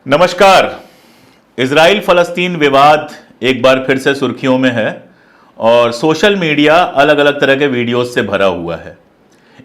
नमस्कार। इजराइल फलस्तीन विवाद एक बार फिर से सुर्खियों में है और सोशल मीडिया अलग अलग तरह के वीडियोस से भरा हुआ है।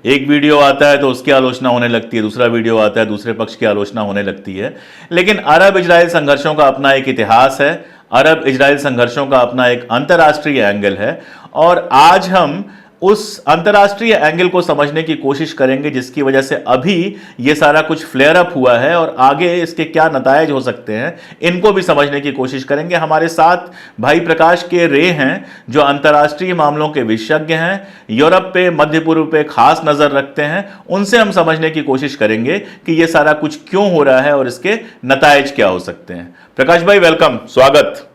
एक वीडियो आता है तो उसकी आलोचना होने लगती है, दूसरा वीडियो आता है दूसरे पक्ष की आलोचना होने लगती है। लेकिन अरब इजराइल संघर्षों का अपना एक इतिहास है, अरब इजराइल संघर्षों का अपना एक अंतर्राष्ट्रीय एंगल है और आज हम उस अंतर्राष्ट्रीय एंगल को समझने की कोशिश करेंगे जिसकी वजह से अभी ये सारा कुछ फ्लेयर अप हुआ है और आगे इसके क्या नतायज हो सकते हैं, इनको भी समझने की कोशिश करेंगे। हमारे साथ भाई प्रकाश के रे हैं जो अंतर्राष्ट्रीय मामलों के विशेषज्ञ हैं, यूरोप पे, मध्य पूर्व पे खास नजर रखते हैं। उनसे हम समझने की कोशिश करेंगे कि ये सारा कुछ क्यों हो रहा है और इसके नतायज क्या हो सकते हैं। प्रकाश भाई वेलकम, स्वागत।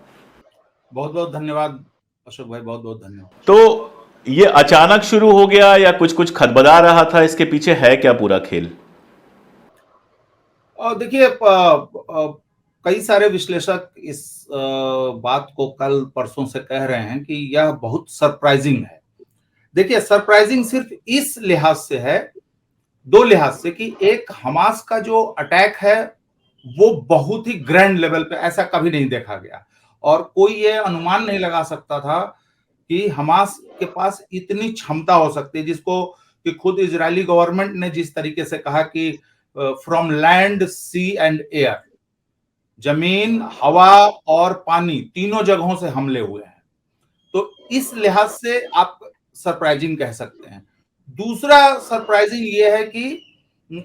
बहुत बहुत धन्यवाद अशोक भाई, बहुत बहुत धन्यवाद। तो ये अचानक शुरू हो गया या कुछ कुछ खदबदा रहा था, इसके पीछे है क्या पूरा खेल? और देखिए, कई सारे विश्लेषक इस बात को कल परसों से कह रहे हैं कि यह बहुत सरप्राइजिंग है। देखिए, सरप्राइजिंग सिर्फ इस लिहाज से है, दो लिहाज से, कि एक, हमास का जो अटैक है वो बहुत ही ग्रैंड लेवल पे, ऐसा कभी नहीं देखा गया और कोई ये अनुमान नहीं लगा सकता था कि हमास के पास इतनी क्षमता हो सकती है, जिसको कि खुद इजरायली गवर्नमेंट ने जिस तरीके से कहा कि from land, sea and air, जमीन, हवा और पानी, तीनों जगहों से हमले हुए हैं। तो इस लिहाज से आप सरप्राइजिंग कह सकते हैं। दूसरा सरप्राइजिंग ये है कि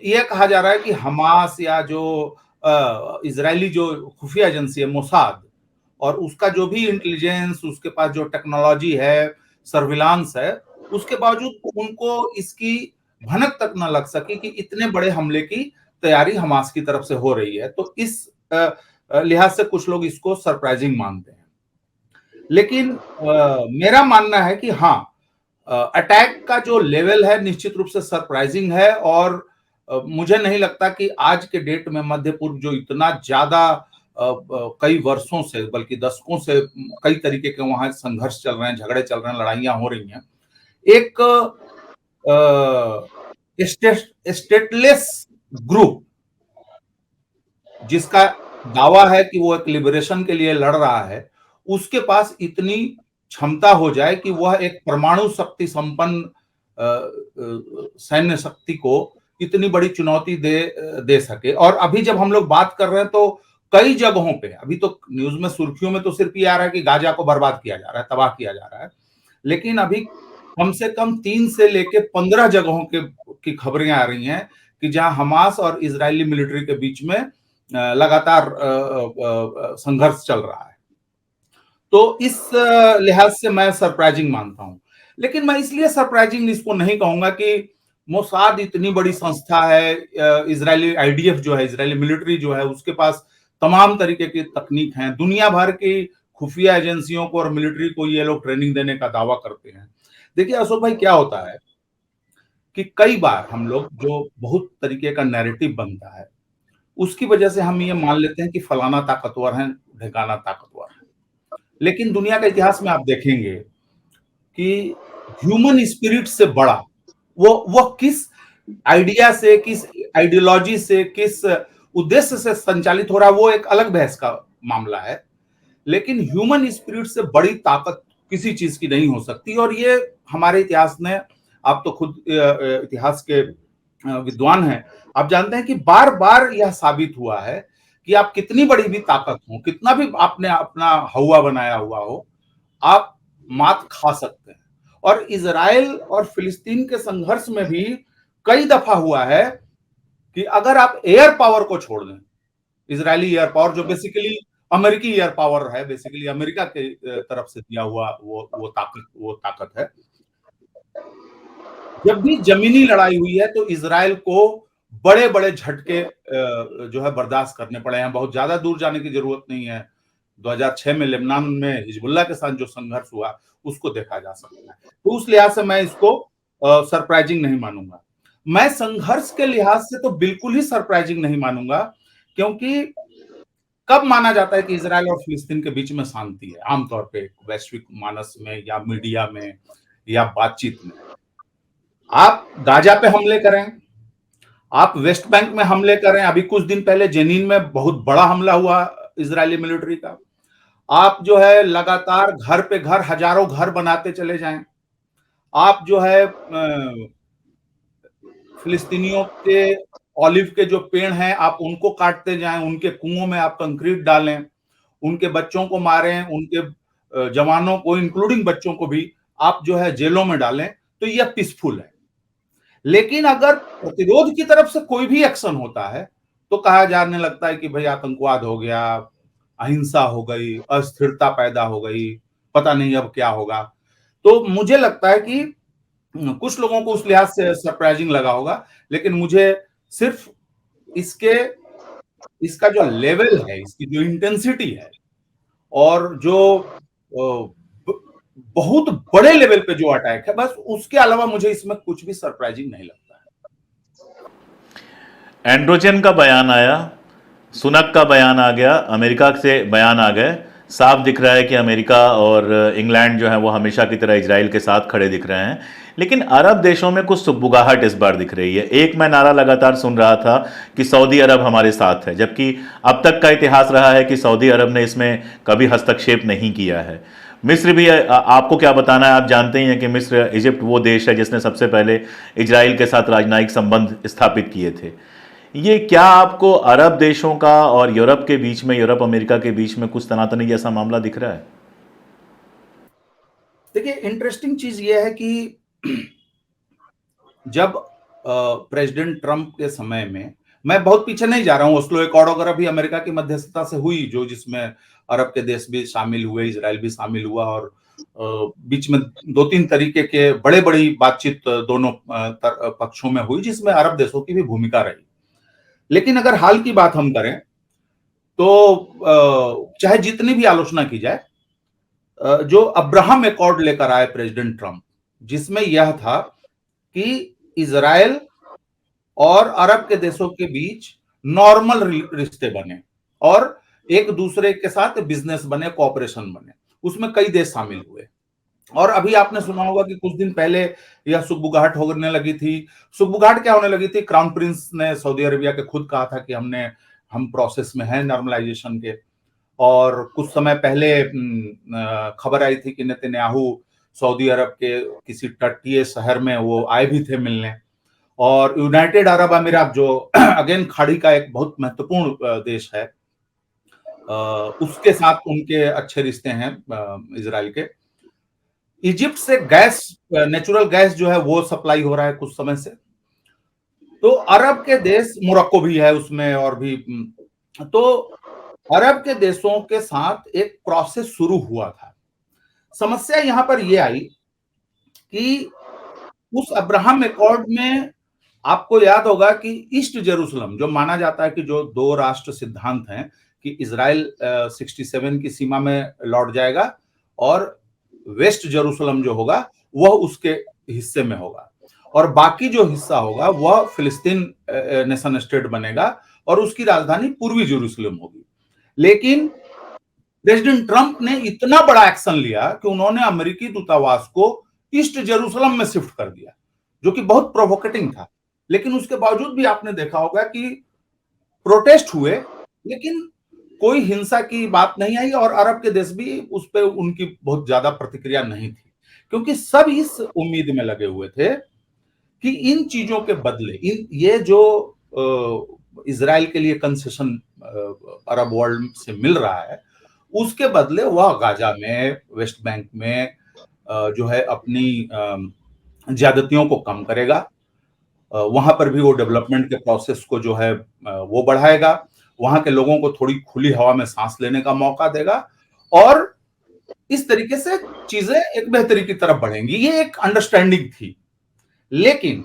यह कहा जा रहा है कि हमास या जो इजरायली जो खुफिया एजेंसी है मोसाद, और उसका जो भी इंटेलिजेंस, उसके पास जो टेक्नोलॉजी है, सर्विलांस है, उसके बावजूद उनको इसकी भनक तक न लग सकी कि इतने बड़े हमले की तैयारी हमास की तरफ से हो रही है। तो इस लिहाज से कुछ लोग इसको सरप्राइजिंग मानते हैं। लेकिन मेरा मानना है कि हाँ, अटैक का जो लेवल है निश्चित रूप से सरप्राइजिंग है और मुझे नहीं लगता कि आज के डेट में मध्य पूर्व जो इतना ज्यादा कई वर्षों से, बल्कि दशकों से कई तरीके के वहां संघर्ष चल रहे हैं, झगड़े चल रहे हैं, लड़ाइयां हो रही हैं, एक स्टेटलेस ग्रुप जिसका दावा है कि वो एक लिबरेशन के लिए लड़ रहा है, उसके पास इतनी क्षमता हो जाए कि वह एक परमाणु शक्ति संपन्न सैन्य शक्ति को इतनी बड़ी चुनौती दे सके। और अभी जब हम लोग बात कर रहे हैं तो कई जगहों पे, अभी तो न्यूज में सुर्खियों में तो सिर्फ ये आ रहा है कि गाजा को बर्बाद किया जा रहा है, तबाह किया जा रहा है, लेकिन अभी कम से कम 3 से लेके 15 जगहों की खबरें आ रही हैं कि जहां हमास और इजरायली मिलिट्री के बीच में लगातार संघर्ष चल रहा है। तो इस लिहाज से मैं सरप्राइजिंग मानता हूं। लेकिन मैं इसलिए सरप्राइजिंग इसको नहीं कहूंगा कि मोसाद इतनी बड़ी संस्था है, इजरायली आईडीएफ जो है, इजरायली मिलिट्री जो है, उसके पास तमाम तरीके की तकनीक है, दुनिया भर की खुफिया एजेंसियों को और मिलिट्री को ये लोग ट्रेनिंग देने का दावा करते हैं। देखिए अशोक भाई, क्या होता है कि कई बार हम लोग जो बहुत तरीके का नैरेटिव बनता है उसकी वजह से हम ये मान लेते हैं कि फलाना ताकतवर है, ढिकाना ताकतवर है। लेकिन दुनिया का इतिहास में आप देखेंगे कि ह्यूमन स्पिरिट से बड़ा वो किस आइडिया से, किस आइडियोलॉजी से, किस उद्देश्य से संचालित हो रहा है, वो एक अलग बहस का मामला है। लेकिन ह्यूमन स्पिरिट से बड़ी ताकत किसी चीज की नहीं हो सकती और ये हमारे इतिहास ने, आप तो खुद इतिहास के विद्वान हैं, आप जानते हैं कि बार बार यह साबित हुआ है कि आप कितनी बड़ी भी ताकत हो, कितना भी आपने अपना हवा बनाया हुआ हो, आप मात खा सकते हैं। और इजराइल और फिलिस्तीन के संघर्ष में भी कई दफा हुआ है कि अगर आप एयर पावर को छोड़ दें, इजरायली एयर पावर जो बेसिकली अमेरिकी एयर पावर है, बेसिकली अमेरिका के तरफ से दिया हुआ वो ताकत है, जब भी जमीनी लड़ाई हुई है तो इजराइल को बड़े बड़े झटके जो है बर्दाश्त करने पड़े हैं। बहुत ज्यादा दूर जाने की जरूरत नहीं है, 2006 में लेबनान में हिजबुल्लाह के साथ जो संघर्ष हुआ उसको देखा जा सकता है। तो उस लिहाज से मैं इसको सरप्राइजिंग नहीं मानूंगा। मैं संघर्ष के लिहाज से तो बिल्कुल ही सरप्राइजिंग नहीं मानूंगा, क्योंकि कब माना जाता है कि इजराइल और फिलिस्तीन के बीच में शांति है? आमतौर पे वैश्विक मानस में या मीडिया में या बातचीत में, आप गाजा पे हमले करें, आप वेस्ट बैंक में हमले करें, अभी कुछ दिन पहले जेनिन में बहुत बड़ा हमला हुआ इजरायली मिलिट्री का। आप जो है लगातार घर पे घर, हजारों घर बनाते चले जाएं। आप जो है फिलिस्तीनियों के ऑलिव के जो पेड़ हैं, आप उनको काटते जाएं, उनके कुओं में आप कंक्रीट डालें, उनके बच्चों को मारें, उनके जवानों को इंक्लूडिंग बच्चों को भी आप जो है जेलों में डालें, तो यह पीसफुल है। लेकिन अगर प्रतिरोध की तरफ से कोई भी एक्शन होता है, तो कहा जाने लगता है कि भाई आतंकवाद हो गया, अहिंसा हो गई, अस्थिरता पैदा हो गई, पता नहीं अब क्या होगा। तो मुझे लगता है कि कुछ लोगों को उस लिहाज से सरप्राइजिंग लगा होगा, लेकिन मुझे सिर्फ इसके इसका जो लेवल है, इसकी जो इंटेंसिटी है और जो बहुत बड़े लेवल पे जो अटैक है, बस उसके अलावा मुझे इसमें कुछ भी सरप्राइजिंग नहीं लगता है। एंड्रोजन का बयान आया, सुनक का बयान आ गया, अमेरिका से बयान आ गए। साफ दिख रहा है कि अमेरिका और इंग्लैंड जो है वो हमेशा की तरह इजराइल के साथ खड़े दिख रहे हैं। लेकिन अरब देशों में कुछ सुगबुगाहट इस बार दिख रही है। एक मैं नारा लगातार सुन रहा था कि सऊदी अरब हमारे साथ है, जबकि अब तक का इतिहास रहा है कि सऊदी अरब ने इसमें कभी हस्तक्षेप नहीं किया है। मिस्र भी आपको क्या बताना है, आप जानते ही हैं कि मिस्र, इजिप्ट वो देश है जिसने सबसे पहले इजराइल के साथ राजनयिक संबंध स्थापित किए थे। ये क्या आपको अरब देशों का और यूरोप के बीच में, यूरोप अमेरिका के बीच में कुछ तनातनी जैसा मामला दिख रहा है? देखिए, इंटरेस्टिंग चीज ये है कि जब प्रेसिडेंट ट्रंप के समय में, मैं बहुत पीछे नहीं जा रहा हूं, ओस्लो एकॉर्ड वगैरह भी अमेरिका की मध्यस्थता से हुई, जो जिसमें अरब के देश भी शामिल हुए, इजराइल भी शामिल हुआ, और बीच में दो तीन तरीके के बड़े बड़ी बातचीत दोनों पक्षों में हुई, जिसमें अरब देशों की भी भूमिका रही। लेकिन अगर हाल की बात हम करें तो चाहे जितनी भी आलोचना की जाए, जो अब्राहम एकॉर्ड लेकर आए प्रेसिडेंट ट्रंप, जिसमें यह था कि इजराइल और अरब के देशों के बीच नॉर्मल रिश्ते बने और एक दूसरे के साथ बिजनेस बने, कोऑपरेशन बने, उसमें कई देश शामिल हुए। और अभी आपने सुना होगा कि कुछ दिन पहले यह सुगबुगाहट होने लगी थी। सुगबुगाहट क्या होने लगी थी? क्राउन प्रिंस ने सऊदी अरेबिया के खुद कहा था कि हम प्रोसेस में हैं नॉर्मलाइजेशन के। और कुछ समय पहले खबर आई थी कि नेतन्याहू सऊदी अरब के किसी तटीय शहर में वो आए भी थे मिलने। और यूनाइटेड अरब अमीरात, जो अगेन खाड़ी का एक बहुत महत्वपूर्ण देश है, उसके साथ उनके अच्छे रिश्ते हैं इजराइल के। इजिप्ट से गैस, नेचुरल गैस जो है वो सप्लाई हो रहा है कुछ समय से। तो अरब के देश, मोरक्को भी है उसमें, और भी तो अरब के देशों के साथ एक प्रोसेस शुरू हुआ था। समस्या यहां पर यह आई कि उस अब्राहम एकॉर्ड में आपको याद होगा कि ईस्ट जेरूसलम, जो माना जाता है कि जो दो राष्ट्र सिद्धांत हैं, कि इजराइल 67 की सीमा में लौट जाएगा और वेस्ट जेरूसलम जो होगा वह उसके हिस्से में होगा, और बाकी जो हिस्सा होगा वह फिलिस्तीन नेशन स्टेट बनेगा और उसकी राजधानी पूर्वी जेरूसलम होगी। लेकिन प्रेसिडेंट ट्रंप ने इतना बड़ा एक्शन लिया कि उन्होंने अमेरिकी दूतावास को ईस्ट जेरूसलम में शिफ्ट कर दिया, जो कि बहुत प्रोवोकेटिंग था। लेकिन उसके बावजूद भी आपने देखा होगा कि प्रोटेस्ट हुए, लेकिन कोई हिंसा की बात नहीं आई, और अरब के देश भी उस पर उनकी बहुत ज्यादा प्रतिक्रिया नहीं थी, क्योंकि सब इस उम्मीद में लगे हुए थे कि इन चीजों के बदले, ये जो इजराइल के लिए कंसेशन अरब वर्ल्ड से मिल रहा है, उसके बदले वह गाजा में, वेस्ट बैंक में जो है अपनी ज्यादतियों को कम करेगा, वहां पर भी वो डेवलपमेंट के प्रोसेस को जो है वो बढ़ाएगा, वहां के लोगों को थोड़ी खुली हवा में सांस लेने का मौका देगा, और इस तरीके से चीजें एक बेहतरी की तरफ बढ़ेंगी। ये एक अंडरस्टैंडिंग थी। लेकिन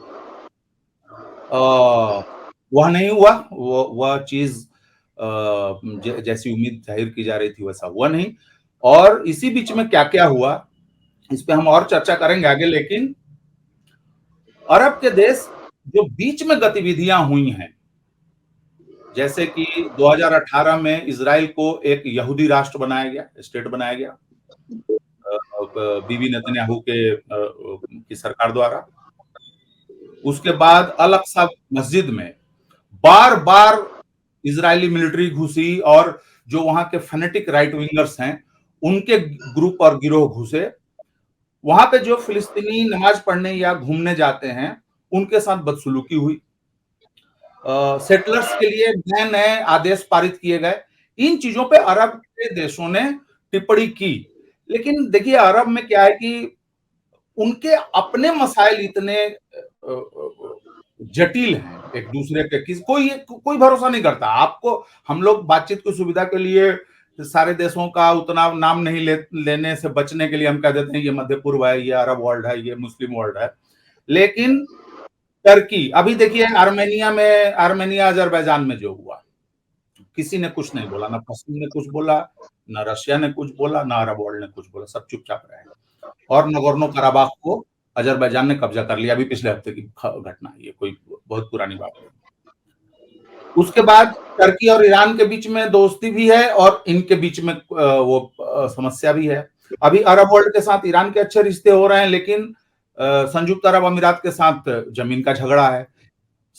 वह नहीं हुआ, वह चीज जैसी उम्मीद जाहिर की जा रही थी वैसा हुआ नहीं। और इसी बीच में क्या क्या हुआ, इस पे हम और चर्चा करेंगे आगे। लेकिन अरब के देश जो बीच में गतिविधियां हुई हैं, जैसे कि 2018 में इजराइल को एक यहूदी राष्ट्र बनाया गया, स्टेट बनाया गया बीबी नेतन्याहू की सरकार द्वारा। उसके बाद अल अक्सा मस्जिद में बार बार इजरायली मिलिट्री घुसी और जो वहां के फेनेटिक राइट विंगर्स हैं उनके ग्रुप और गिरोह घुसे। वहां पे जो फिलिस्तीनी नमाज पढ़ने या घूमने जाते हैं उनके साथ बदसलूकी हुई। सेटलर्स के लिए नए नए आदेश पारित किए गए। इन चीजों पे अरब के देशों ने टिप्पणी की, लेकिन देखिए अरब में क्या है कि उनके अपने मसाइल इतने जटिल हैं एक दूसरे के, किस कोई भरोसा नहीं करता। आपको हम लोग बातचीत की सुविधा के लिए सारे देशों का उतना नाम नहीं लेने से बचने के लिए हम कह देते हैं ये मध्य पूर्व है, ये अरब वर्ल्ड है, ये मुस्लिम वर्ल्ड है। लेकिन टर्की, अभी देखिए आर्मेनिया अजरबैजान में जो हुआ, किसी ने कुछ नहीं बोला, ना पश्चिम ने कुछ बोला, ना रशिया ने कुछ बोला, ना अरब वर्ल्ड ने कुछ बोला, सब चुपचाप रहे। और नगोर्नो कराबाख को अजरबैजान ने कब्जा कर लिया, अभी पिछले हफ्ते की घटना है, ये कोई बहुत पुरानी बात नहीं। उसके बाद टर्की और ईरान के बीच में दोस्ती भी है और इनके बीच में वो समस्या भी है। अभी अरब वर्ल्ड के साथ ईरान के अच्छे रिश्ते हो रहे हैं, लेकिन संयुक्त अरब अमीरात के साथ जमीन का झगड़ा है।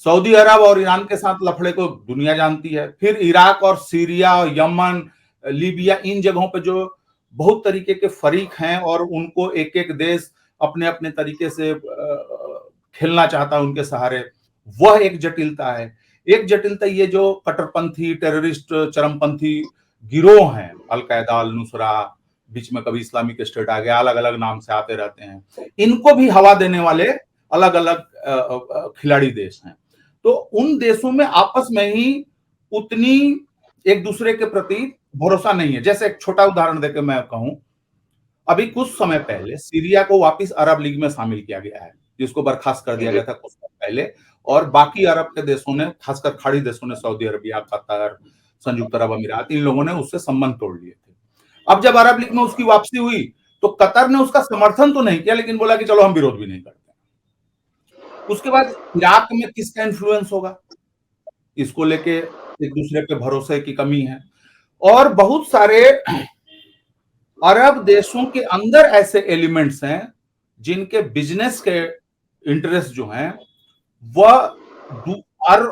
सऊदी अरब और ईरान के साथ लफड़े को दुनिया जानती है। फिर इराक और सीरिया और यमन, लीबिया, इन जगहों पे जो बहुत तरीके के फरीक हैं और उनको एक एक देश अपने अपने तरीके से खेलना चाहता है उनके सहारे, वह एक जटिलता है। एक जटिलता ये जो कट्टरपंथी टेररिस्ट चरमपंथी गिरोह हैं, अलकायदा, अल नुसरा, बीच में कभी इस्लामिक स्टेट आ गया, अलग अलग नाम से आते रहते हैं, इनको भी हवा देने वाले अलग अलग खिलाड़ी देश हैं। तो उन देशों में आपस में ही उतनी एक दूसरे के प्रति भरोसा नहीं है। जैसे एक छोटा उदाहरण देकर मैं कहूं, अभी कुछ समय पहले सीरिया को वापस अरब लीग में शामिल किया गया है, जिसको बर्खास्त कर दिया गया था कुछ समय पहले, और बाकी अरब के देशों ने, खासकर खाड़ी देशों ने, सऊदी अरबिया, कतर, संयुक्त अरब अमीरात, इन लोगों ने उससे संबंध तोड़ लिए थे। अब जब अरब लीग में उसकी वापसी हुई तो कतर ने उसका समर्थन तो नहीं किया, लेकिन बोला कि चलो हम विरोध भी नहीं करते। उसके बाद इराक में किसका इन्फ्लुएंस होगा, इसको लेके एक दूसरे पे भरोसे की कमी है। और बहुत सारे अरब देशों के अंदर ऐसे एलिमेंट्स हैं जिनके बिजनेस के इंटरेस्ट जो हैं वह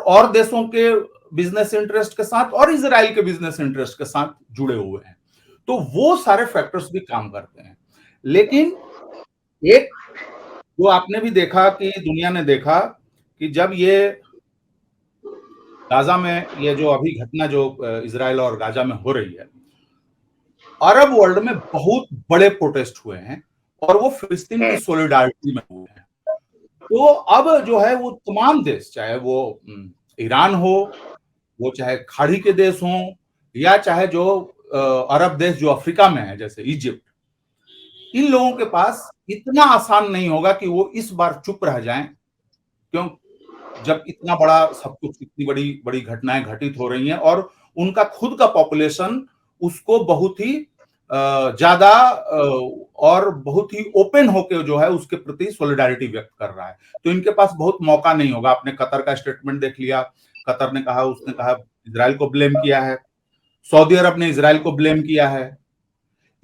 और देशों के बिजनेस इंटरेस्ट के साथ और इजराइल के बिजनेस इंटरेस्ट के साथ जुड़े हुए हैं। तो वो सारे फैक्टर्स भी काम करते हैं। लेकिन एक जो आपने भी देखा कि दुनिया ने देखा कि जब ये गाजा में ये जो अभी घटना जो इजराइल और गाजा में हो रही है, अरब वर्ल्ड में बहुत बड़े प्रोटेस्ट हुए हैं और वो फिलिस्तीन की सॉलिडारिटी में हुए हैं। तो अब जो है वो तमाम देश, चाहे वो ईरान हो, वो चाहे खाड़ी के देश हों, या चाहे जो अरब देश जो अफ्रीका में है जैसे इजिप्ट, इन लोगों के पास इतना आसान नहीं होगा कि वो इस बार चुप रह जाएं, क्यों, जब इतना बड़ा सब कुछ, इतनी बड़ी बड़ी घटनाएं घटित हो रही हैं और उनका खुद का पॉपुलेशन उसको बहुत ही ज्यादा और बहुत ही ओपन होकर जो है उसके प्रति सॉलिडारिटी व्यक्त कर रहा है। तो इनके पास बहुत मौका नहीं होगा। आपने कतर का स्टेटमेंट देख लिया, कतर ने कहा, उसने कहा, इजराइल को ब्लेम किया है, सऊदी अरब ने इजराइल को ब्लेम किया है,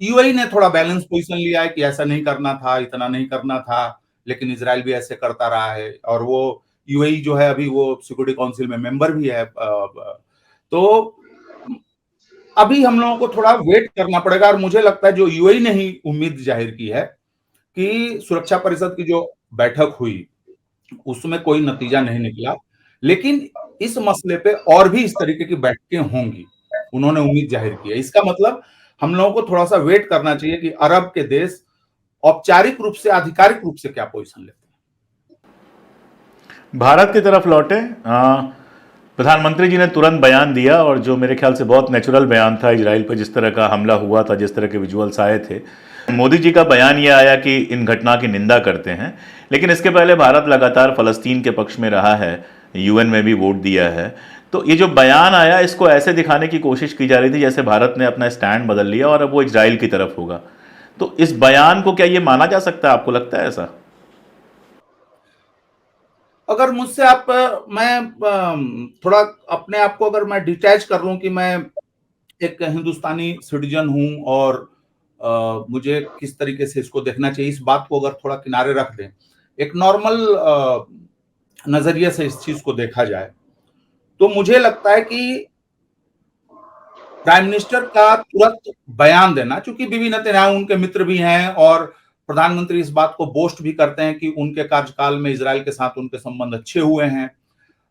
यूएई ने थोड़ा बैलेंस पोजीशन लिया है कि ऐसा नहीं करना था, इतना नहीं करना था, लेकिन इजराइल भी ऐसे करता रहा है। और वो यूएई जो है अभी वो सिक्योरिटी काउंसिल में मेंबर भी है। तो अभी हम लोगों को थोड़ा वेट करना पड़ेगा। और मुझे लगता है जो यूएई ने ही उम्मीद जाहिर की है कि सुरक्षा परिषद की जो बैठक हुई उसमें कोई नतीजा नहीं निकला, लेकिन इस मसले पे और भी इस तरीके की बैठकें होंगी, उन्होंने उम्मीद जाहिर की है। इसका मतलब हम लोगों को थोड़ा सा वेट करना चाहिए कि अरब के देश औपचारिक रूप से, आधिकारिक रूप से क्या पोजीशन लेते हैं। भारत की तरफ लौटे, प्रधानमंत्री जी ने तुरंत बयान दिया और जो मेरे ख्याल से बहुत नेचुरल बयान था इजराइल पर जिस तरह का हमला हुआ था, जिस तरह के विजुअल्स आए थे। मोदी जी का बयान यह आया कि इन घटना की निंदा करते हैं, लेकिन इसके पहले भारत लगातार फलस्तीन के पक्ष में रहा है, यूएन में भी वोट दिया है। तो ये जो बयान आया, इसको ऐसे दिखाने की कोशिश की जा रही थी जैसे भारत ने अपना स्टैंड बदल लिया और अब वो इजराइल की तरफ होगा। तो इस बयान को क्या ये माना जा सकता है, आपको लगता है ऐसा? अगर मुझसे मैं थोड़ा अपने आप को अगर मैं डिटैच कर लूं कि मैं एक हिंदुस्तानी सिटीजन हूं और मुझे किस तरीके से इसको देखना चाहिए, इस बात को अगर थोड़ा किनारे रख दें, एक नॉर्मल नजरिए से इस चीज को देखा जाए तो मुझे लगता है कि प्राइम मिनिस्टर का तुरंत बयान देना, चूंकि बीबी नेतन्याहू उनके मित्र भी हैं और प्रधानमंत्री इस बात को बोस्ट भी करते हैं कि उनके कार्यकाल में इजराइल के साथ उनके संबंध अच्छे हुए हैं।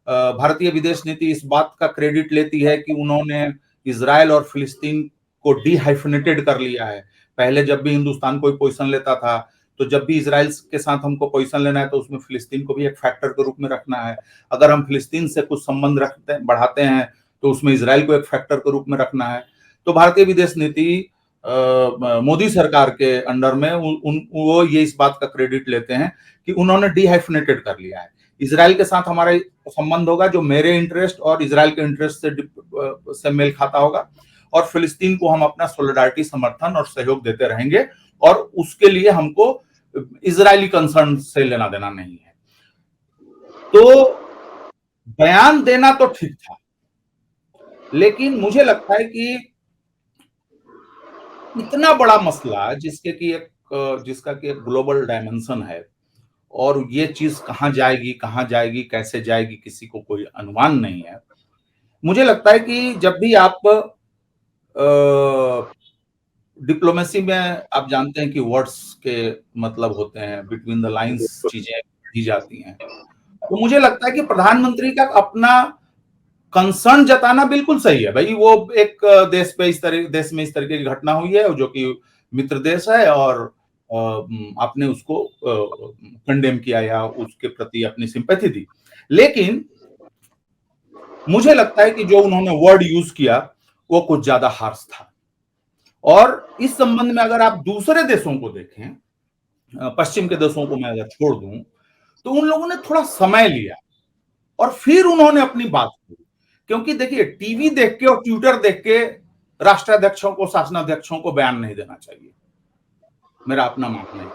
भारतीय विदेश नीति इस बात का क्रेडिट लेती है कि उन्होंने इजराइल और फिलिस्तीन को डिहाइफनेटेड कर लिया है। पहले जब भी हिंदुस्तान कोई पोजीशन लेता था तो जब भी इजराइल के साथ हमको पोजीशन लेना है तो उसमें फिलिस्तीन को भी एक फैक्टर के रूप में रखना है। अगर हम फिलिस्तीन से कुछ संबंध रखते बढ़ाते हैं तो उसमें इजराइल को एक फैक्टर के रूप में रखना है। तो भारतीय विदेश नीति मोदी सरकार के अंडर में वो ये इस बात का क्रेडिट लेते हैं कि उन्होंने डिहाइफनेटेड कर लिया है। इजराइल के साथ हमारा संबंध होगा जो मेरे इंटरेस्ट और इजराइल के इंटरेस्ट से मेल खाता होगा, और फिलिस्तीन को हम अपना सोलिडारिटी, समर्थन और सहयोग देते रहेंगे, और उसके लिए हमको इजरायली कंसर्न से लेना देना नहीं है। तो बयान देना तो ठीक था, लेकिन मुझे लगता है कि इतना बड़ा मसला जिसका कि एक ग्लोबल डायमेंशन है, और ये चीज कहां जाएगी कैसे जाएगी किसी को कोई अनुमान नहीं है। मुझे लगता है कि जब भी आप डिप्लोमेसी में आप जानते हैं कि वर्ड्स के मतलब होते हैं, बिटवीन द लाइंस चीजें दी जाती हैं, तो मुझे लगता है कि प्रधानमंत्री का अपना कंसर्न जताना बिल्कुल सही है। भाई वो एक देश में इस तरीके की घटना हुई है जो कि मित्र देश है, और आपने उसको कंडेम किया या उसके प्रति अपनी सिंपैथी दी, लेकिन मुझे लगता है कि जो उन्होंने वर्ड यूज किया वो कुछ ज्यादा हार्श था। और इस संबंध में अगर आप दूसरे देशों को देखें, पश्चिम के देशों को मैं अगर छोड़ दूं, तो उन लोगों ने थोड़ा समय लिया और फिर उन्होंने अपनी बात की। क्योंकि देखिए, टीवी देख के और ट्विटर देख के राष्ट्राध्यक्षों को, शासनाध्यक्षों को बयान नहीं देना चाहिए, मेरा अपना मानना है।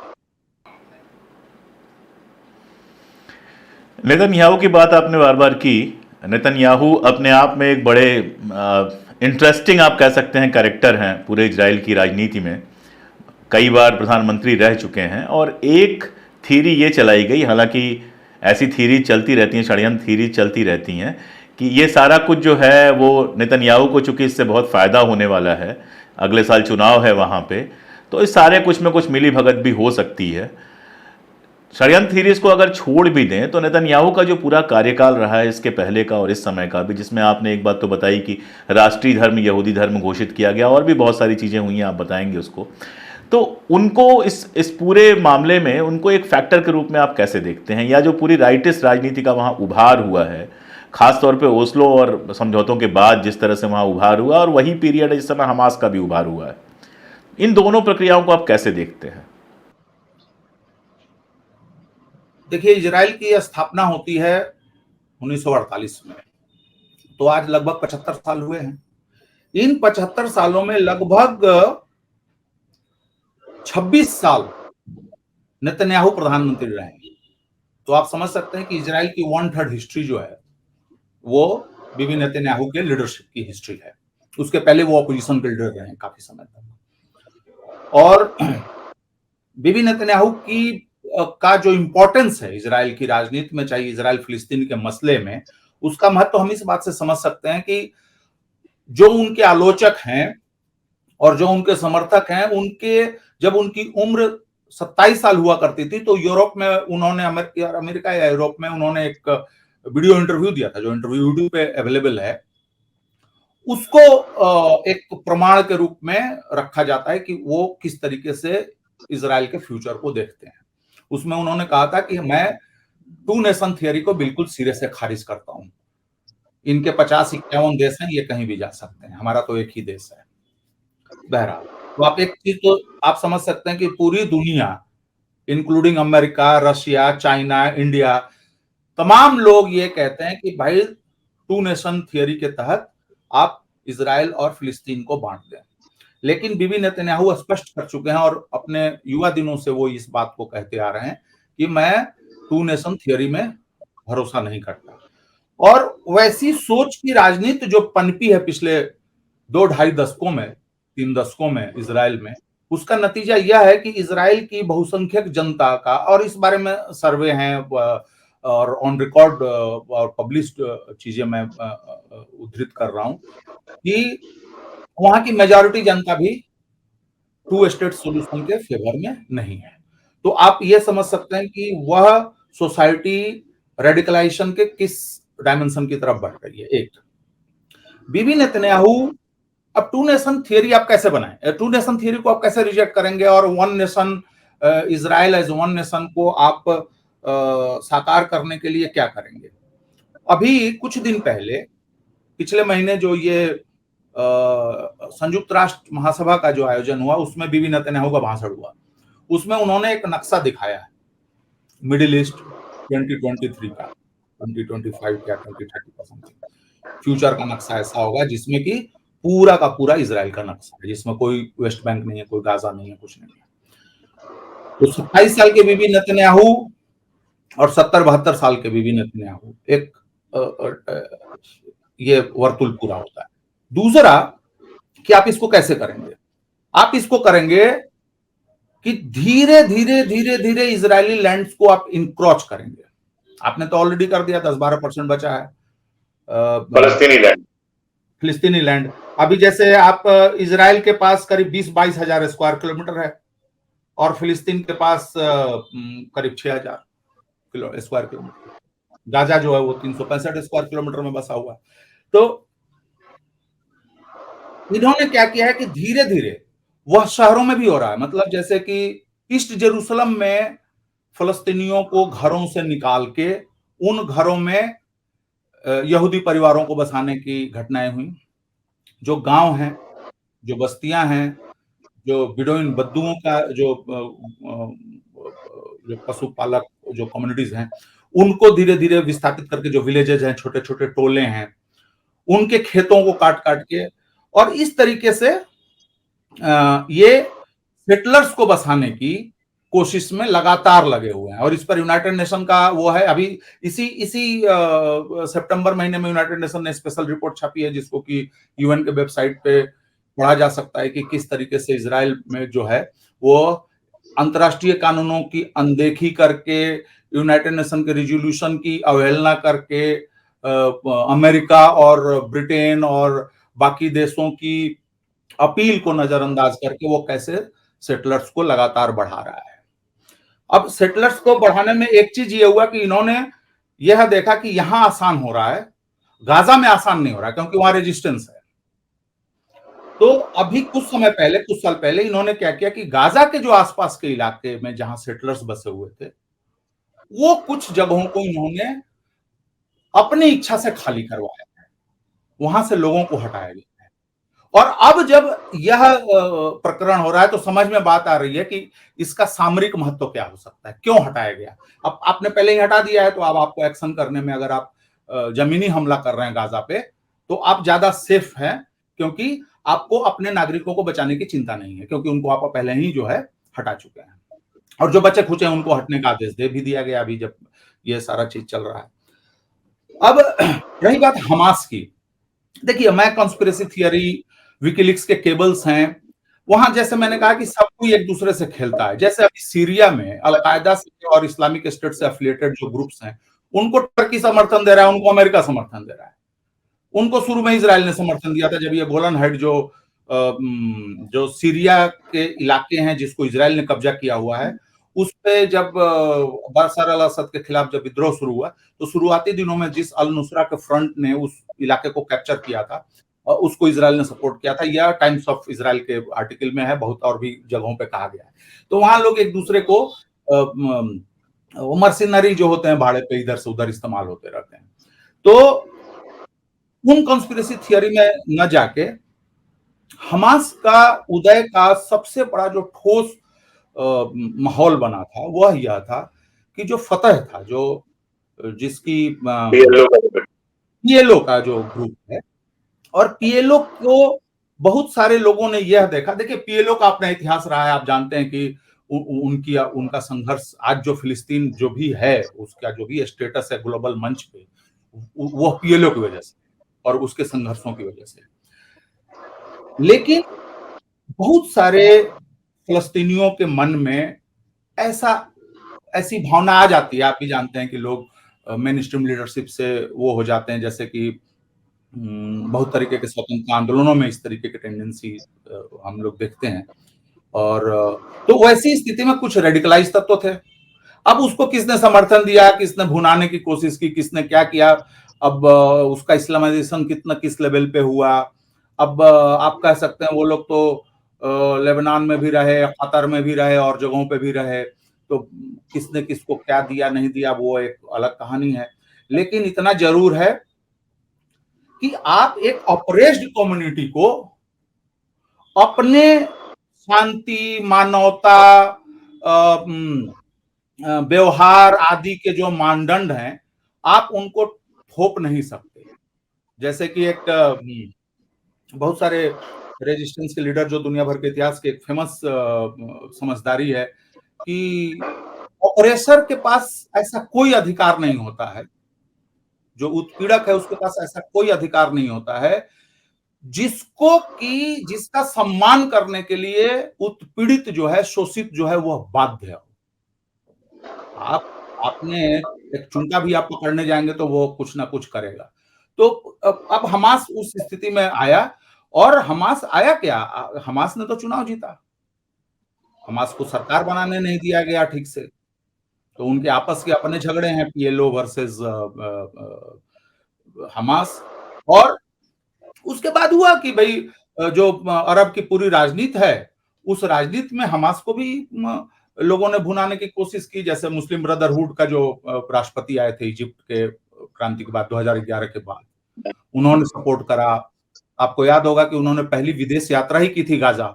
नेतन्याहू की बात आपने बार बार की। नेतन्याहू अपने आप में एक बड़े इंटरेस्टिंग आप कह सकते हैं कैरेक्टर हैं पूरे इजराइल की राजनीति में। कई बार प्रधानमंत्री रह चुके हैं, और एक थीरी ये चलाई गई, हालांकि ऐसी थीरी चलती रहती हैं, षड्यंत्र थीरी चलती रहती हैं, कि ये सारा कुछ जो है वो नेतन्याहू को, चूंकि इससे बहुत फ़ायदा होने वाला है, अगले साल चुनाव है वहाँ पे, तो इस सारे कुछ में कुछ मिली भगत भी हो सकती है। षड्यंत्र थीरीज को अगर छोड़ भी दें तो नेतन्याहू का जो पूरा कार्यकाल रहा है, इसके पहले का और इस समय का भी, जिसमें आपने एक बात तो बताई कि राष्ट्रीय धर्म यहूदी धर्म घोषित किया गया, और भी बहुत सारी चीज़ें हुई हैं, आप बताएंगे उसको। तो उनको इस पूरे मामले में उनको एक फैक्टर के रूप में आप कैसे देखते हैं, या जो पूरी राइटिस्ट राजनीति का वहाँ उभार हुआ है, खासतौर पे ओस्लो और समझौतों के बाद जिस तरह से वहाँ उभार हुआ, और वही पीरियड है जिस समय हमास का भी उभार हुआ है, इन दोनों प्रक्रियाओं को आप कैसे देखते हैं? देखिए, इजराइल की स्थापना होती है 1948 में, तो आज लगभग 75 साल हुए हैं। इन 75 सालों में लगभग 26 साल नेतन्याहू प्रधानमंत्री रहे। तो आप समझ सकते हैं कि इजराइल की 1/3 हिस्ट्री जो है वो बीबी नेतन्याहू के लीडरशिप की हिस्ट्री है। उसके पहले वो ऑपोजिशन के लीडर रहे काफी समय तक। और बीबी नेतन्याहू की का जो इंपॉर्टेंस है इजराइल की राजनीति में, चाहे इजराइल फिलिस्तीन के मसले में, उसका महत्व हम इस बात से समझ सकते हैं कि जो उनके आलोचक हैं और जो उनके समर्थक हैं, उनके जब उनकी उम्र 27 साल हुआ करती थी तो यूरोप में उन्होंने, अमेरिका या यूरोप में उन्होंने एक वीडियो इंटरव्यू दिया था, जो इंटरव्यू यूट्यूब पे अवेलेबल है। उसको एक प्रमाण के रूप में रखा जाता है कि वो किस तरीके से इजराइल के फ्यूचर को देखते हैं। उसमें उन्होंने कहा था कि मैं 2 नेशन थियरी को बिल्कुल सिरे से खारिज करता हूं। इनके 50-51 देश हैं, ये कहीं भी जा सकते हैं, हमारा तो एक ही देश है। बहरहाल, तो आप एक चीज तो आप समझ सकते हैं कि पूरी दुनिया, including America, Russia, China, India, तमाम लोग ये कहते हैं कि भाई 2 नेशन थियरी के तहत आप इजराइल और फिलिस्तीन को बांट दें। लेकिन बीबी नेतन्याहू स्पष्ट कर चुके हैं और अपने युवा दिनों से वो इस बात को कहते आ रहे हैं कि मैं 2 नेशन थियरी में भरोसा नहीं करता। और वैसी सोच की राजनीति जो पनपी है पिछले 2-2.5 दशकों में, 3 दशकों में इजराइल में, उसका नतीजा यह है कि इजराइल की बहुसंख्यक जनता का, और इस बारे में सर्वे हैं, और ऑन रिकॉर्ड और पब्लिश्ड चीजें मैं उद्धृत कर रहा हूं कि वहां की मेजॉरिटी जनता भी टू स्टेट सॉल्यूशन के फेवर में नहीं है। तो आप ये समझ सकते हैं कि वह सोसाइटी रेडिकलाइजेशन के किस डायमेंशन की तरफ बढ़ रही है। एक बीबी नेतन्याहू, अब टू नेशन थियरी आप कैसे बनाएं, टू नेशन थियरी को आप कैसे रिजेक्ट करेंगे और one nation Israel as one nation को आप साकार करने के लिए क्या करेंगे। अभी कुछ दिन पहले, पिछले महीने जो ये संयुक्त राष्ट्र महासभा का जो आयोजन हुआ उसमें बीबी नेतन्याहू का भाषण हुआ, उसमें उन्होंने एक नक्शा दिखाया है मिडिल ईस्ट 2023 का, 2025 या 2030 का समथिंग फ्यूचर का नक्शा ऐसा होगा जिसमें कि पूरा का पूरा इजराइल का नक्शा है, जिसमें कोई वेस्ट बैंक नहीं है, कोई गाजा नहीं है, कुछ नहीं है। तो 27 साल के बीबी नेतन्याहू और 70-72 साल के बीबी नेतन्याहू, एक ये वर्तुल पूरा होता है। दूसरा कि आप इसको कैसे करेंगे, आप इसको करेंगे कि धीरे धीरे धीरे धीरे इजरायली लैंड्स को आप इनक्रोच करेंगे। आपने तो ऑलरेडी कर दिया, 10-12% बचा है फिलिस्तीनी लैंड। अभी जैसे आप इजराइल के पास करीब 20-22 हजार स्क्वायर किलोमीटर है और फिलिस्तीन के पास करीब 6,000 स्क्वायर किलोमीटर। गाजा जो है वो 365 स्क्वायर किलोमीटर में बसा हुआ है। तो इन्होंने क्या किया है कि धीरे धीरे वह शहरों में भी हो रहा है, मतलब जैसे कि ईस्ट जेरूसलम में फलस्तीनियों को घरों से निकाल के उन घरों में यहूदी परिवारों को बसाने की घटनाएं हुई। जो गांव हैं, जो बस्तियां हैं, जो बिडोइन बद्दुओं का जो पशुपालक जो कम्युनिटीज हैं, उनको धीरे धीरे विस्थापित करके, जो विलेजेज हैं, छोटे छोटे टोले हैं, उनके खेतों को काट काट के, और इस तरीके से ये सेटलर्स को बसाने की कोशिश में लगातार लगे हुए हैं। और इस पर यूनाइटेड नेशन का वो है, अभी इसी सितंबर महीने में यूनाइटेड नेशन ने स्पेशल रिपोर्ट छापी है, जिसको कि यूएन के वेबसाइट पे पढ़ा जा सकता है कि किस तरीके से इजराइल में जो है वो अंतर्राष्ट्रीय कानूनों की अनदेखी करके, यूनाइटेड नेशन के रिजोल्यूशन की अवहेलना करके, अमेरिका और ब्रिटेन और बाकी देशों की अपील को नजरअंदाज करके वो कैसे सेटलर्स को लगातार बढ़ा रहा है। अब सेटलर्स को बढ़ाने में एक चीज ये हुआ कि इन्होंने यह देखा कि यहां आसान हो रहा है, गाजा में आसान नहीं हो रहा है, क्योंकि वहां रेजिस्टेंस है। तो अभी कुछ साल पहले इन्होंने क्या किया कि गाजा के जो आसपास के इलाके में जहां सेटलर्स बसे हुए थे, वो कुछ जगहों को इन्होंने अपनी इच्छा से खाली करवाया है, वहां से लोगों को हटाया गया। और अब जब यह प्रकरण हो रहा है तो समझ में बात आ रही है कि इसका सामरिक महत्व क्या हो सकता है, क्यों हटाया गया। अब आपने पहले ही हटा दिया है, तो अब आपको एक्शन करने में, अगर आप जमीनी हमला कर रहे हैं गाजा पे, तो आप ज्यादा सेफ हैं, क्योंकि आपको अपने नागरिकों को बचाने की चिंता नहीं है, क्योंकि उनको आप पहले ही जो है हटा चुके हैं। और जो बच्चे खुचे हैं उनको हटने का आदेश दे भी दिया गया अभी जब ये सारा चीज चल रहा है। अब रही बात हमास की, देखिए मैं कॉन्स्पिरेसी थियरी, विकिलीक्स के केबल्स हैं, वहां जैसे मैंने कहा कि सब कोई एक दूसरे से खेलता है। जैसे अभी सीरिया में अलकायदा से और इस्लामिक स्टेट से एफिलिएटेड जो ग्रुप्स हैं, उनको टर्की समर्थन दे रहा है, उनको अमेरिका समर्थन दे रहा है। उनको शुरू में इजराइल ने समर्थन दिया था, जब ये गोलन हाइट जो सीरिया के इलाके हैं जिसको इजराइल ने कब्जा किया हुआ है, उस पे जब बशर अल असद के खिलाफ जब विद्रोह शुरू हुआ, तो शुरुआती दिनों में जिस अल नुसरा के फ्रंट ने उस इलाके को कैप्चर किया था, उसको इजराइल ने सपोर्ट किया था। यह टाइम्स ऑफ इजराइल के आर्टिकल में है, बहुत और भी जगहों पे कहा गया है। तो वहां लोग एक दूसरे को मर्सिनरी जो होते हैं भाड़े पे इधर से उधर इस्तेमाल होते रहते हैं। तो उन कॉन्स्पिरेसी थियरी में न जाके हमास का उदय का सबसे बड़ा जो ठोस माहौल बना था वह यह था कि जो फतह था, जो जिसकी पीएलओ का जो ग्रुप है, और पीएलओ को बहुत सारे लोगों ने यह देखा, देखिए पीएलओ का अपना इतिहास रहा है, आप जानते हैं कि उनका संघर्ष आज जो फिलिस्तीन जो भी है, उसका जो भी स्टेटस है ग्लोबल मंच पे, वो पीएलओ की वजह से और उसके संघर्षों की वजह से। लेकिन बहुत सारे फिलिस्तीनियों के मन में ऐसी भावना आ जाती है, आप भी जानते हैं कि लोग मेन स्ट्रीम लीडरशिप से वो हो जाते हैं, जैसे कि बहुत तरीके के स्वतंत्रता आंदोलनों में इस तरीके की टेंडेंसी हम लोग देखते हैं। और तो वैसी स्थिति में कुछ रेडिकलाइज तत्व थे। अब उसको किसने समर्थन दिया, किसने भुनाने की कोशिश की, किसने क्या किया, अब उसका इस्लामाइजेशन कितना किस लेवल पे हुआ। अब आप कह सकते हैं वो लोग तो लेबनान में भी रहे, कतर में भी रहे और जगहों पे भी रहे, तो किसने किसको क्या दिया नहीं दिया वो एक अलग कहानी है। लेकिन इतना जरूर है कि आप एक ऑपरेस्ड कम्युनिटी को अपने शांति, मानवता, व्यवहार आदि के जो मानदंड हैं, आप उनको थोप नहीं सकते। जैसे कि एक बहुत सारे रेजिस्टेंस के लीडर जो दुनिया भर के इतिहास के एक फेमस समझदारी है कि ऑपरेसर के पास ऐसा कोई अधिकार नहीं होता है, जो उत्पीड़क है उसके पास ऐसा कोई अधिकार नहीं होता है जिसका सम्मान करने के लिए उत्पीड़ित जो है, शोषित जो है, वह बाध्य हो। आप आपने एक चुनटा भी आप पकड़ने जाएंगे तो वो कुछ ना कुछ करेगा। तो अब हमास उस स्थिति में आया, और हमास आया क्या, हमास ने तो चुनाव जीता, हमास को सरकार बनाने नहीं दिया गया ठीक से, तो उनके आपस के अपने झगड़े हैं, पीएलओ वर्सेस हमास। और उसके बाद हुआ कि भाई जो अरब की पूरी राजनीति है, उस राजनीति में हमास को भी लोगों ने भुनाने की कोशिश की। जैसे मुस्लिम ब्रदरहुड का जो राष्ट्रपति आए थे इजिप्ट के क्रांति के बाद 2011 के बाद, उन्होंने सपोर्ट करा। आपको याद होगा कि उन्होंने पहली विदेश यात्रा ही की थी गाजा,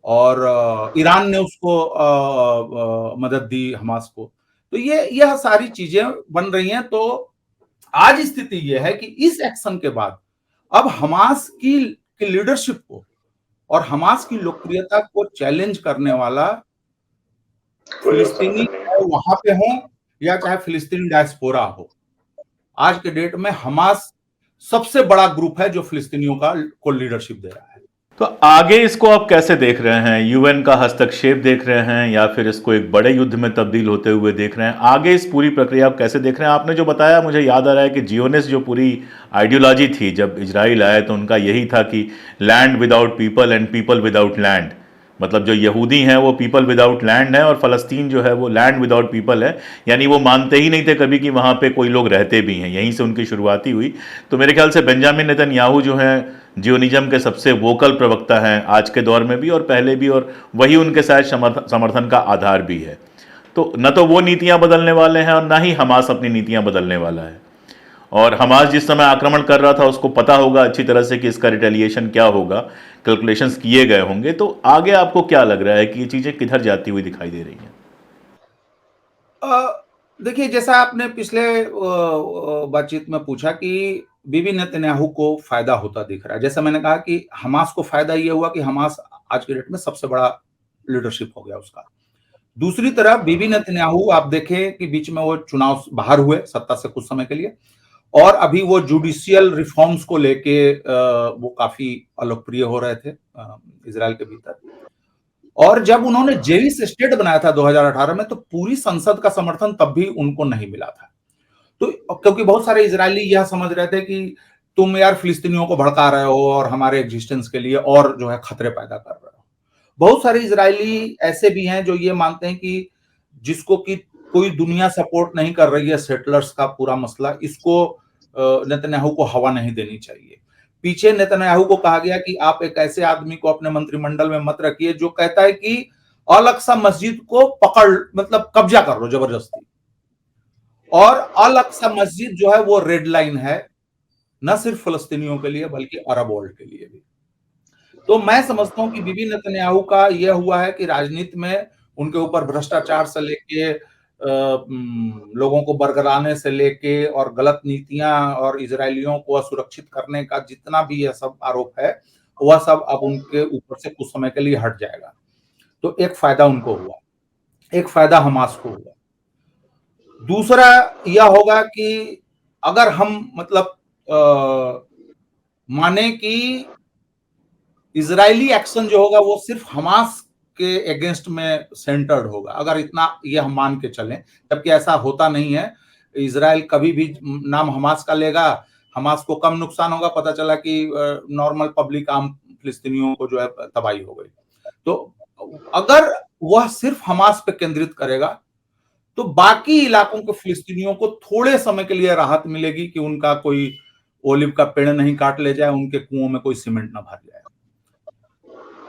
और ईरान ने उसको मदद दी हमास को। तो यह सारी चीजें बन रही हैं। तो आज स्थिति यह है कि इस एक्शन के बाद अब हमास की लीडरशिप को और हमास की लोकप्रियता को चैलेंज करने वाला फिलिस्तीनी चाहे वहां पे हो या चाहे फिलिस्तीनी डायस्पोरा हो, आज के डेट में हमास सबसे बड़ा ग्रुप है जो फिलिस्तीनियों को लीडरशिप दे रहा है। तो आगे इसको आप कैसे देख रहे हैं? यूएन का हस्तक्षेप देख रहे हैं या फिर इसको एक बड़े युद्ध में तब्दील होते हुए देख रहे हैं? आगे इस पूरी प्रक्रिया आप कैसे देख रहे हैं? आपने जो बताया मुझे याद आ रहा है कि जियोनिस्ट जो पूरी आइडियोलॉजी थी जब इजराइल आया तो उनका यही था कि land without people and people without land. मतलब जो यहूदी हैं वो पीपल विदाउट लैंड है और फ़लस्तीन जो है वो लैंड विदाउट पीपल है। यानी वो मानते ही नहीं थे कभी कि वहाँ पे कोई लोग रहते भी हैं। यहीं से उनकी शुरुआती हुई। तो मेरे ख्याल से बेंजामिन नेतन्याहू जो हैं जियोनिज्म के सबसे वोकल प्रवक्ता हैं आज के दौर में भी और पहले भी, और वही उनके शायद समर्थन का आधार भी है। तो न तो वो नीतियां बदलने वाले हैं और ना ही हमास अपनी नीतियां बदलने वाला है। और हमास जिस समय आक्रमण कर रहा था उसको पता होगा अच्छी तरह से कि इसका रिटेलिएशन क्या होगा, कैलकुलेशंस किए गए होंगे। तो आगे आपको क्या लग रहा है कि ये चीजें किधर जाती हुई दिखाई दे रही हैं? देखिए, जैसा आपने पिछले बातचीत में पूछा कि बीबी नेतन्याहू को फायदा होता दिख रहा है। जैसा मैंने कहा कि हमास को फायदा ये हुआ कि हमास आज के डेट में सबसे बड़ा लीडरशिप हो गया उसका। दूसरी तरफ बीबी नेतन्याहू आप देखें कि बीच में वो चुनाव बाहर हुए सत्ता से कुछ समय के लिए, और अभी वो जुडिशियल रिफॉर्म्स को लेके वो काफी अलोकप्रिय हो रहे थे इजराइल के भीतर। और जब उन्होंने जेविश स्टेट बनाया था 2018 में, तो पूरी संसद का समर्थन तब भी उनको नहीं मिला था। तो क्योंकि बहुत सारे इजरायली यह समझ रहे थे कि तुम यार फिलिस्तीनियों को भड़का रहे हो और हमारे एग्जिस्टेंस के लिए और जो है खतरे पैदा कर रहे हो। बहुत सारे इजरायली ऐसे भी हैं जो ये मानते हैं कि जिसको कि कोई दुनिया सपोर्ट नहीं कर रही है, सेटलर्स का पूरा मसला, इसको नेतन्याहू को हवा नहीं देनी चाहिए। पीछे नेतन्याहू को कहा गया कि आप एक ऐसे आदमी को अपने मंत्रिमंडल में मत रखिए जो कहता है कि अल अक्सा मस्जिद को पकड़, मतलब कब्जा कर लो जबरदस्ती। और अल अक्सा मस्जिद जो है वो रेड लाइन है, न सिर्फ फिलिस्तीनियों के लिए बल्कि अरब वर्ल्ड के लिए भी। तो मैं समझता हूं कि बीबी नेतन्याहू का यह हुआ है कि राजनीति में उनके ऊपर भ्रष्टाचार से लेके लोगों को बरगलाने से लेके और गलत नीतियां और इजरायलियों को असुरक्षित करने का जितना भी यह सब आरोप है, वह सब अब उनके ऊपर से कुछ समय के लिए हट जाएगा। तो एक फायदा उनको हुआ, एक फायदा हमास को हुआ। दूसरा यह होगा कि अगर हम मतलब माने कि इजरायली एक्शन जो होगा वो सिर्फ हमास के अगेंस्ट में सेंटर्ड होगा, अगर इतना ये हम मान के चलें, जबकि ऐसा होता नहीं है। इजराइल कभी भी नाम हमास का लेगा, हमास को कम नुकसान होगा, पता चला कि नॉर्मल पब्लिक आम फिलिस्तीनियों को जो है तबाही हो गई। तो अगर वह सिर्फ हमास पे केंद्रित करेगा तो बाकी इलाकों के फिलिस्तीनियों को थोड़े समय के लिए राहत मिलेगी कि उनका कोई ओलिव का पेड़ नहीं काट ले जाए, उनके कुओं में कोई सीमेंट ना भर जाए।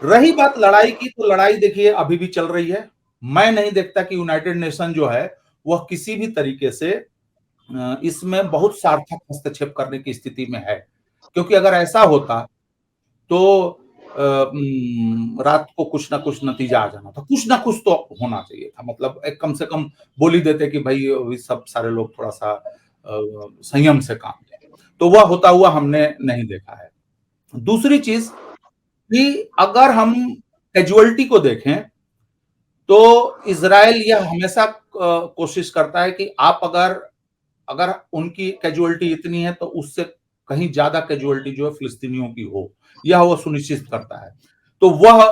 रही बात लड़ाई की, तो लड़ाई देखिए अभी भी चल रही है। मैं नहीं देखता कि यूनाइटेड नेशन जो है वह किसी भी तरीके से इसमें बहुत सार्थक हस्तक्षेप करने की स्थिति में है, क्योंकि अगर ऐसा होता तो रात को कुछ ना कुछ नतीजा आ जाना था, कुछ ना कुछ तो होना चाहिए था। मतलब एक कम से कम बोल ही देते कि भाई अभी सब सारे लोग थोड़ा सा संयम से काम लें, तो वह होता हुआ हमने नहीं देखा है। दूसरी चीज कि अगर हम कैजुअलिटी को देखें तो इजराइल यह हमेशा कोशिश करता है कि आप अगर अगर उनकी कैजुअलिटी इतनी है तो उससे कहीं ज्यादा कैजुअलिटी जो है फिलिस्तीनियों की हो, यह वो सुनिश्चित करता है। तो वह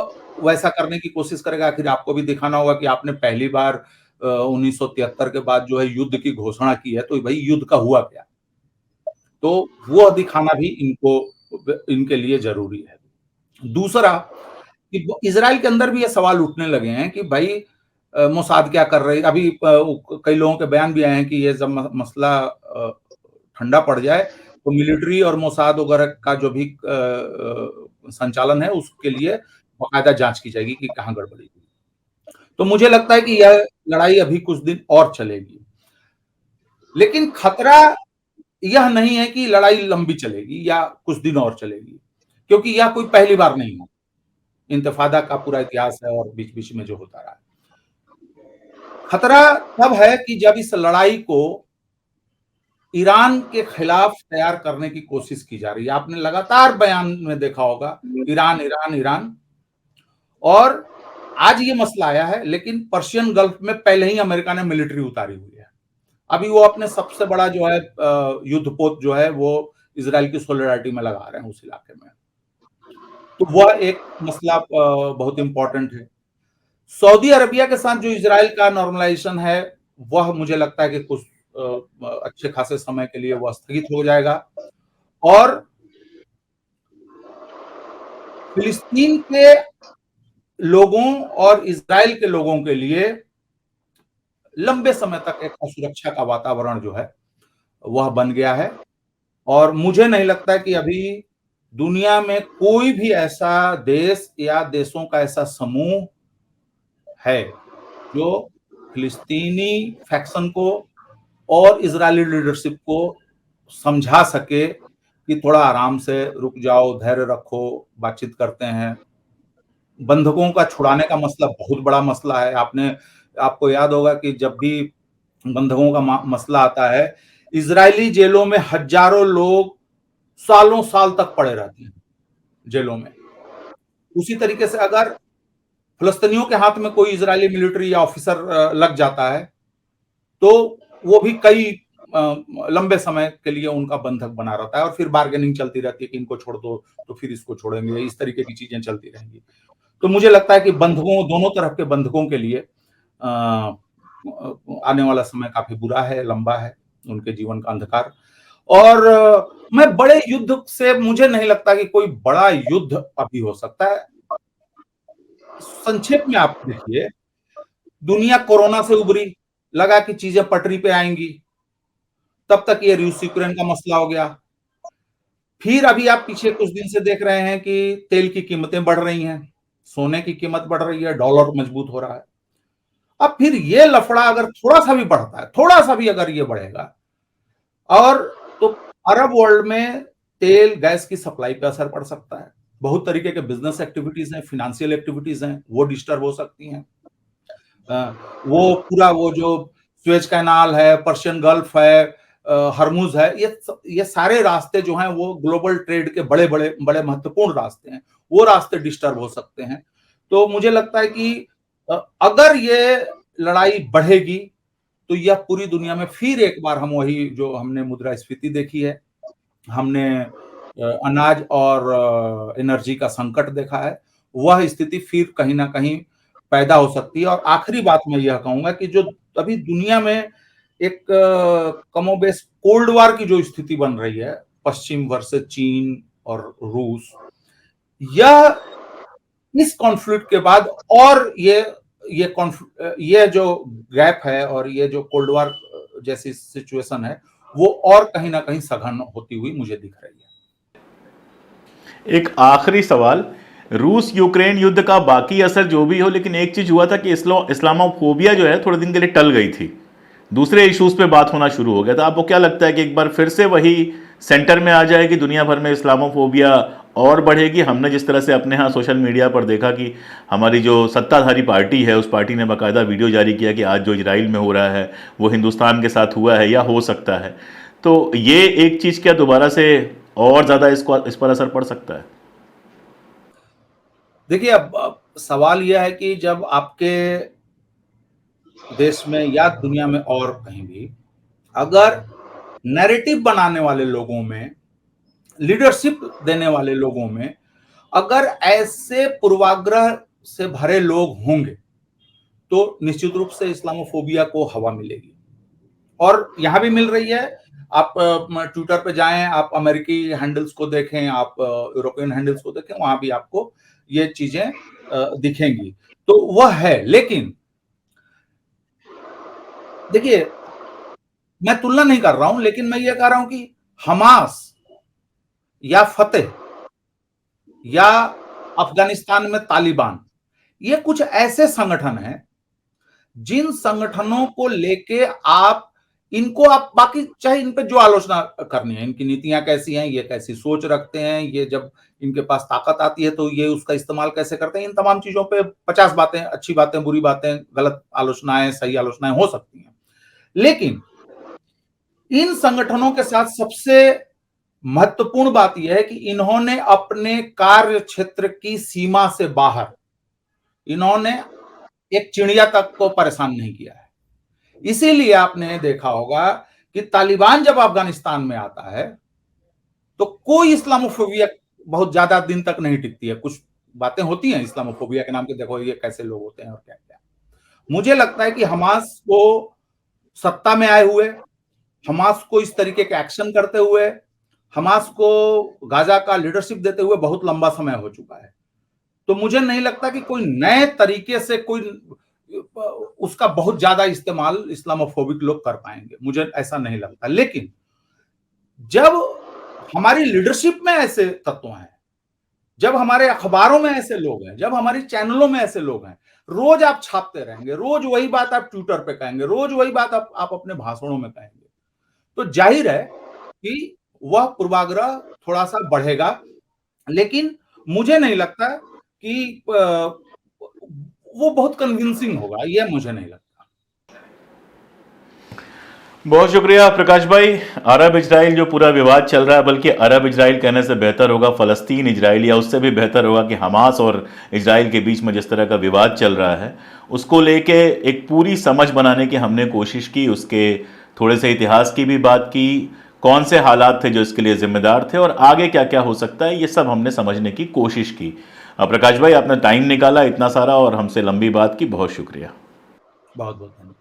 वैसा करने की कोशिश करेगा। आखिर आपको भी दिखाना होगा कि आपने पहली बार 1973 के बाद जो है युद्ध की घोषणा की है, तो भाई युद्ध का हुआ क्या, तो वो दिखाना भी इनके लिए जरूरी है। दूसरा कि इजराइल के अंदर भी ये सवाल उठने लगे हैं कि भाई मोसाद क्या कर रही है। अभी कई लोगों के बयान भी आए हैं कि ये जब मसला ठंडा पड़ जाए तो मिलिट्री और मोसाद वगैरह का जो भी संचालन है उसके लिए बाकायदा जांच की जाएगी कि कहाँ गड़बड़ी हुई। तो मुझे लगता है कि यह लड़ाई अभी कुछ दिन और चलेगी, लेकिन खतरा यह नहीं है कि लड़ाई लंबी चलेगी या कुछ दिन और चलेगी, क्योंकि यह कोई पहली बार नहीं है। इंतफादा का पूरा इतिहास है और बीच बीच में जो होता रहा है। खतरा तब है कि जब इस लड़ाई को ईरान के खिलाफ तैयार करने की कोशिश की जा रही है। आपने लगातार बयान में देखा होगा ईरान ईरान ईरान, और आज ये मसला आया है, लेकिन पर्शियन गल्फ में पहले ही अमेरिका ने मिलिट्री उतारी हुई है। अभी वो अपने सबसे बड़ा जो है युद्धपोत जो है वो इजराइल की सोलिडारिटी में लगा रहे हैं उस इलाके में। तो वह एक मसला बहुत इंपॉर्टेंट है। सऊदी अरबिया के साथ जो इजराइल का नॉर्मलाइजेशन है वह मुझे लगता है कि कुछ अच्छे खासे समय के लिए वह स्थगित हो जाएगा, और फिलिस्तीन के लोगों और इजराइल के लोगों के लिए लंबे समय तक एक असुरक्षा का वातावरण जो है वह बन गया है। और मुझे नहीं लगता कि अभी दुनिया में कोई भी ऐसा देश या देशों का ऐसा समूह है जो फिलिस्तीनी फैक्शन को और इजरायली लीडरशिप को समझा सके कि थोड़ा आराम से रुक जाओ, धैर्य रखो, बातचीत करते हैं। बंधकों का छुड़ाने का मसला बहुत बड़ा मसला है। आपको याद होगा कि जब भी बंधकों का मसला आता है, इजरायली जेलों में हजारों लोग सालों साल तक पड़े रहते हैं जेलों में। उसी तरीके से अगर फिलिस्तीनियों के हाथ में कोई इजरायली मिलिट्री या ऑफिसर लग जाता है तो वो भी कई लंबे समय के लिए उनका बंधक बना रहता है, और फिर बार्गेनिंग चलती रहती है कि इनको छोड़ दो तो फिर इसको छोड़ेंगे, इस तरीके की चीजें चलती रहेंगी। तो मुझे लगता है कि बंधकों, दोनों तरफ के बंधकों के लिए आने वाला समय काफी बुरा है, लंबा है, उनके जीवन का अंधकार। और मैं बड़े युद्ध से मुझे नहीं लगता कि कोई बड़ा युद्ध अभी हो सकता है। संक्षेप में आप देखिए, दुनिया कोरोना से उबरी, लगा कि चीजें पटरी पे आएंगी, तब तक ये रूस यूक्रेन का मसला हो गया। फिर अभी आप पीछे कुछ दिन से देख रहे हैं कि तेल की कीमतें बढ़ रही हैं, सोने की कीमत बढ़ रही है, डॉलर मजबूत हो रहा है। अब फिर ये लफड़ा अगर थोड़ा सा भी बढ़ता है, थोड़ा सा भी अगर ये बढ़ेगा, और तो अरब वर्ल्ड में तेल गैस की सप्लाई पे असर पड़ सकता है। बहुत तरीके के बिजनेस एक्टिविटीज हैं, फिनेंशियल एक्टिविटीज हैं, वो डिस्टर्ब हो सकती हैं। वो पूरा वो जो स्वेज कैनाल है, पर्शियन गल्फ है, हरमुज है, ये सारे रास्ते जो हैं वो ग्लोबल ट्रेड के बड़े बड़े बड़े महत्वपूर्ण रास्ते हैं, वो रास्ते डिस्टर्ब हो सकते हैं। तो मुझे लगता है कि अगर ये लड़ाई बढ़ेगी तो यह पूरी दुनिया में फिर एक बार हम वही जो हमने मुद्रास्फीति देखी है, हमने अनाज और एनर्जी का संकट देखा है, वह स्थिति फिर कहीं ना कहीं पैदा हो सकती है। और आखिरी बात मैं यह कहूंगा कि जो अभी दुनिया में एक कमोबेश कोल्ड वॉर की जो स्थिति बन रही है, पश्चिम वर्सेस चीन और रूस, यह इस कॉन्फ्लिक्ट के बाद और ये जो गैप है और ये जो कोल्ड वॉर जैसी सिचुएशन है, वो और कहीं ना कहीं सघन होती हुई मुझे दिख रही है। एक आखिरी सवाल, रूस यूक्रेन युद्ध का बाकी असर जो भी हो, लेकिन एक चीज हुआ था कि इस्लामोफोबिया जो है थोड़े दिन के लिए टल गई थी, दूसरे इश्यूज पे बात होना शुरू हो गया था। आपको क्या लगता है कि एक बार फिर से वही सेंटर में आ जाएगी, दुनिया भर में इस्लामोफोबिया और बढ़ेगी? हमने जिस तरह से अपने यहाँ सोशल मीडिया पर देखा कि हमारी जो सत्ताधारी पार्टी है उस पार्टी ने बाकायदा वीडियो जारी किया कि आज जो इजराइल में हो रहा है वो हिंदुस्तान के साथ हुआ है या हो सकता है, तो ये एक चीज क्या दोबारा से और ज्यादा इस पर असर पड़ सकता है? देखिए, अब सवाल यह है कि जब आपके देश में या दुनिया में और कहीं भी अगर नैरेटिव बनाने वाले लोगों में, लीडरशिप देने वाले लोगों में अगर ऐसे पूर्वाग्रह से भरे लोग होंगे, तो निश्चित रूप से इस्लामोफोबिया को हवा मिलेगी और यहां भी मिल रही है। आप ट्विटर पे जाएं, आप अमेरिकी हैंडल्स को देखें, आप यूरोपियन हैंडल्स को देखें, वहां भी आपको ये चीजें दिखेंगी। तो वह है, लेकिन देखिए, मैं तुलना नहीं कर रहा हूं, लेकिन मैं ये कह रहा हूं कि हमास या फतेह या अफगानिस्तान में तालिबान, ये कुछ ऐसे संगठन हैं जिन संगठनों को लेके आप बाकी चाहे इन पे जो आलोचना करनी है, इनकी नीतियां कैसी हैं, ये कैसी सोच रखते हैं, ये जब इनके पास ताकत आती है तो ये उसका इस्तेमाल कैसे करते हैं, इन तमाम चीजों पे 50 बातें, अच्छी बातें, बुरी बातें, गलत आलोचनाएं, सही आलोचनाएं हो सकती हैं। लेकिन इन संगठनों के साथ सबसे महत्वपूर्ण बात यह है कि इन्होंने अपने कार्य क्षेत्र की सीमा से बाहर इन्होंने एक चिड़िया तक को परेशान नहीं किया है। इसीलिए आपने देखा होगा कि तालिबान जब अफगानिस्तान में आता है तो कोई इस्लामोफोबिया बहुत ज्यादा दिन तक नहीं टिकती है। कुछ बातें होती हैं इस्लामोफोबिया के नाम के, देखो ये कैसे लोग होते हैं और क्या क्या। मुझे लगता है कि हमास को सत्ता में आए हुए, हमास को इस तरीके के एक्शन करते हुए, हमास को गाजा का लीडरशिप देते हुए बहुत लंबा समय हो चुका है। तो मुझे नहीं लगता कि कोई नए तरीके से कोई उसका बहुत ज्यादा इस्तेमाल इस्लामोफोबिक लोग कर पाएंगे, मुझे ऐसा नहीं लगता। लेकिन जब हमारी लीडरशिप में ऐसे तत्व हैं, जब हमारे अखबारों में ऐसे लोग हैं, जब हमारी चैनलों में ऐसे लोग हैं, रोज आप छापते रहेंगे, रोज वही बात आप ट्विटर पे कहेंगे, रोज वही बात आप अपने भाषणों में कहेंगे, तो जाहिर है कि वह पूर्वाग्रह थोड़ा सा बढ़ेगा। लेकिन मुझे नहीं लगता कि वो बहुत कन्विंसिंग होगा, यह मुझे नहीं लगता। बहुत शुक्रिया प्रकाश भाई। अरब इजराइल जो पूरा विवाद चल रहा है, बल्कि अरब इजराइल कहने से बेहतर होगा फलस्तीन इजराइल, या उससे भी बेहतर होगा कि हमास और इजराइल के बीच में जिस तरह का विवाद चल रहा है उसको लेके एक पूरी समझ बनाने की हमने कोशिश की, उसके थोड़े से इतिहास की भी बात की, कौन से हालात थे जो इसके लिए जिम्मेदार थे और आगे क्या क्या हो सकता है, ये सब हमने समझने की कोशिश की। प्रकाश भाई, आपने टाइम निकाला इतना सारा और हमसे लंबी बात की, बहुत शुक्रिया। बहुत बहुत धन्यवाद।